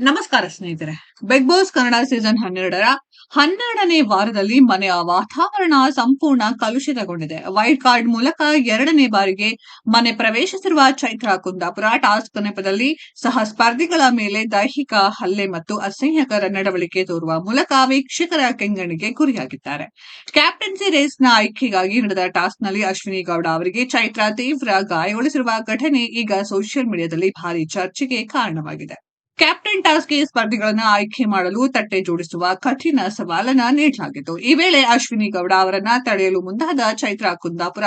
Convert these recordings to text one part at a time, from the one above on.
ನಮಸ್ಕಾರ ಸ್ನೇಹಿತರೆ. Big boss Kannada season 12ನೇ ವಾರದಲ್ಲಿ ಮನೆಯ ವಾತಾವರಣ ಸಂಪೂರ್ಣ ಕಲುಷಿತಗೊಂಡಿದೆ. ವೈಲ್ಡ್ ಕಾರ್ಡ್ ಮೂಲಕ 2ನೇ ಬಾರಿಗೆ ಮನೆ ಪ್ರವೇಶಿಸಿರುವ ಚೈತ್ರಾ ಕುಂದಾಪುರ ಟಾಸ್ಕ್ ನೆಪದಲ್ಲಿ ಸಹ ಸ್ಪರ್ಧಿಗಳ ಮೇಲೆ ದೈಹಿಕ ಹಲ್ಲೆ ಮತ್ತು ಅಸಹ್ಯಕರ ನಡವಳಿಕೆ ತೋರುವ ಮೂಲಕ ವೀಕ್ಷಕರ ಕೆಂಗಣ್ಣಿಗೆ ಗುರಿಯಾಗಿದ್ದಾರೆ. ಕ್ಯಾಪ್ಟನ್ಸಿ ರೇಸ್ನ ಆಯ್ಕೆಗಾಗಿ ನಡೆದ ಟಾಸ್ಕ್ನಲ್ಲಿ ಅಶ್ವಿನಿ ಗೌಡ ಅವರಿಗೆ ಚೈತ್ರಾ ತೀವ್ರ ಗಾಯಗೊಳಿಸಿರುವ ಘಟನೆ ಈಗ ಸೋಷಿಯಲ್ ಮೀಡಿಯಾದಲ್ಲಿ ಭಾರೀ ಚರ್ಚೆಗೆ ಕಾರಣವಾಗಿದೆ. ಕ್ಯಾಪ್ಟನ್ ಟಾಸ್ಕ್ಗೆ ಸ್ಪರ್ಧಿಗಳನ್ನ ಆಯ್ಕೆ ಮಾಡಲು ತಟ್ಟೆ ಜೋಡಿಸುವ ಕಠಿಣ ಸವಾಲನ್ನ ನೀಡಲಾಗಿತ್ತು. ಈ ವೇಳೆ ಅಶ್ವಿನಿ ಗೌಡ ಅವರನ್ನ ತಡೆಯಲು ಮುಂದಾದ ಚೈತ್ರಾ ಕುಂದಾಪುರ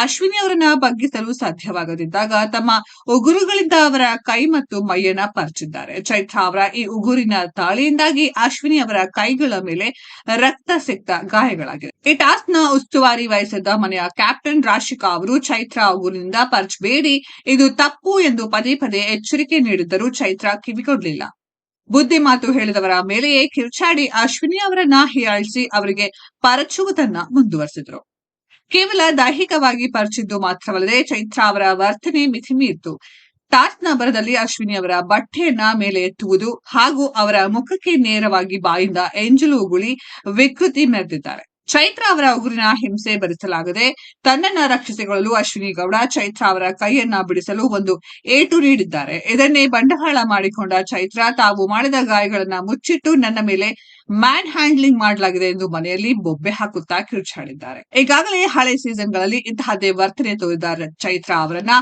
ಅಶ್ವಿನಿ ಅವರನ್ನ ಬಗ್ಗಿಸಲು ಸಾಧ್ಯವಾಗದಿದ್ದಾಗ ತಮ್ಮ ಉಗುರುಗಳಿಂದ ಅವರ ಕೈ ಮತ್ತು ಮೈಯನ್ನ ಪರಚಿದ್ದಾರೆ. ಚೈತ್ರಾ ಅವರ ಈ ಉಗುರಿನ ದಾಳಿಯಿಂದಾಗಿ ಅಶ್ವಿನಿ ಅವರ ಕೈಗಳ ಮೇಲೆ ರಕ್ತಸಿಕ್ತ ಗಾಯಗಳಾಗಿದೆ. ಈ ಟಾಸ್ಕ್ನ ಉಸ್ತುವಾರಿ ವಹಿಸಿದ್ದ ಮನೆಯ ಕ್ಯಾಪ್ಟನ್ ರಾಶಿಕಾ ಅವರು ಚೈತ್ರಾ ಉಗುರಿನಿಂದ ಪರಚಬೇಡಿ, ಇದು ತಪ್ಪು ಎಂದು ಪದೇ ಪದೇ ಎಚ್ಚರಿಕೆ ನೀಡಿದ್ದರೂ ಚೈತ್ರಾ ಕಿವಿಗೊಡಲಿಲ್ಲ. ಬುದ್ಧಿ ಮಾತು ಹೇಳಿದವರ ಮೇಲೆಯೇ ಕಿರ್ಚಾಡಿ ಅಶ್ವಿನಿ ಅವರನ್ನ ಹೀಯಾಳಿಸಿ ಅವರಿಗೆ ಪರಚುವುದನ್ನ ಮುಂದುವರೆಸಿದ್ರು. ಕೇವಲ ದೈಹಿಕವಾಗಿ ಪರಚಿದ್ದು ಮಾತ್ರವಲ್ಲದೆ ಚೈತ್ರಾ ಅವರ ವರ್ತನೆ ಮಿತಿಮೀರಿತು. ಟಾಸ್ಕ್ನ ಬರದಲ್ಲಿ ಅಶ್ವಿನಿ ಅವರ ಬಟ್ಟೆಯನ್ನ ಮೇಲೆ ಎತ್ತುವುದು ಹಾಗೂ ಅವರ ಮುಖಕ್ಕೆ ನೇರವಾಗಿ ಬಾಯಿಂದ ಎಂಜಲು ಉಗುಳಿ ವಿಕೃತಿ ಮೆರೆದಿದ್ದಾರೆ. ಚೈತ್ರಾ ಅವರ ಉಗುರಿನ ಹಿಂಸೆ ಭರಿಸಲಾಗದೆ ತನ್ನನ್ನ ರಕ್ಷಿಸಿಕೊಳ್ಳಲು ಅಶ್ವಿನಿ ಗೌಡ ಚೈತ್ರಾ ಅವರ ಕೈಯನ್ನ ಬಿಡಿಸಲು ಒಂದು ಏಟು ನೀಡಿದ್ದಾರೆ. ಇದನ್ನೇ ಬಂಡವಾಳ ಮಾಡಿಕೊಂಡ ಚೈತ್ರಾ ತಾವು ಮಾಡಿದ ಗಾಯಗಳನ್ನ ಮುಚ್ಚಿಟ್ಟು ನನ್ನ ಮೇಲೆ ಮ್ಯಾನ್ ಹ್ಯಾಂಡ್ಲಿಂಗ್ ಮಾಡಲಾಗಿದೆ ಎಂದು ಮನೆಯಲ್ಲಿ ಬೊಬ್ಬೆ ಹಾಕುತ್ತಾ ಕಿರುಚಾಡಿದ್ದಾರೆ. ಈಗಾಗಲೇ ಹಳೆ ಸೀಸನ್ಗಳಲ್ಲಿ ಇಂತಹದ್ದೇ ವರ್ತನೆ ತೋರಿದ ಚೈತ್ರಾ ಅವರನ್ನ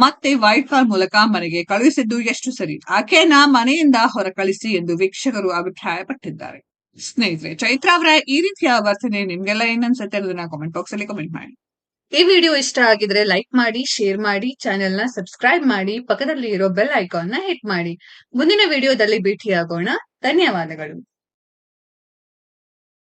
ಮತ್ತೆ ವೈಲ್ಡ್ ಕಾರ್ಡ್ ಮೂಲಕ ಮನೆಗೆ ಕಳುಹಿಸಿದ್ದು ಎಷ್ಟು ಸರಿ, ಆಕೆಯನ್ನ ಮನೆಯಿಂದ ಹೊರಕಳಿಸಿ ಎಂದು ವೀಕ್ಷಕರು ಅಭಿಪ್ರಾಯಪಟ್ಟಿದ್ದಾರೆ. ಸ್ನೇಹಿತರೆ, ಚೈತ್ರಾ ಅವರ ಈ ರೀತಿಯ ವರ್ತನೆ ನಿಮ್ಗೆಲ್ಲ ಏನನ್ಸುತ್ತೆ ಅನ್ನೋದನ್ನ ಕಾಮೆಂಟ್ ಬಾಕ್ಸ್ ಅಲ್ಲಿ ಕಾಮೆಂಟ್ ಮಾಡಿ. ಈ ವಿಡಿಯೋ ಇಷ್ಟ ಆಗಿದ್ರೆ ಲೈಕ್ ಮಾಡಿ, ಶೇರ್ ಮಾಡಿ, ಚಾನೆಲ್ ನ ಸಬ್ಸ್ಕ್ರೈಬ್ ಮಾಡಿ, ಪಕ್ಕದಲ್ಲಿ ಇರೋ ಬೆಲ್ ಐಕಾನ್ ನ ಹಿಟ್ ಮಾಡಿ. ಮುಂದಿನ ವಿಡಿಯೋದಲ್ಲಿ ಭೇಟಿಯಾಗೋಣ. ಧನ್ಯವಾದಗಳು.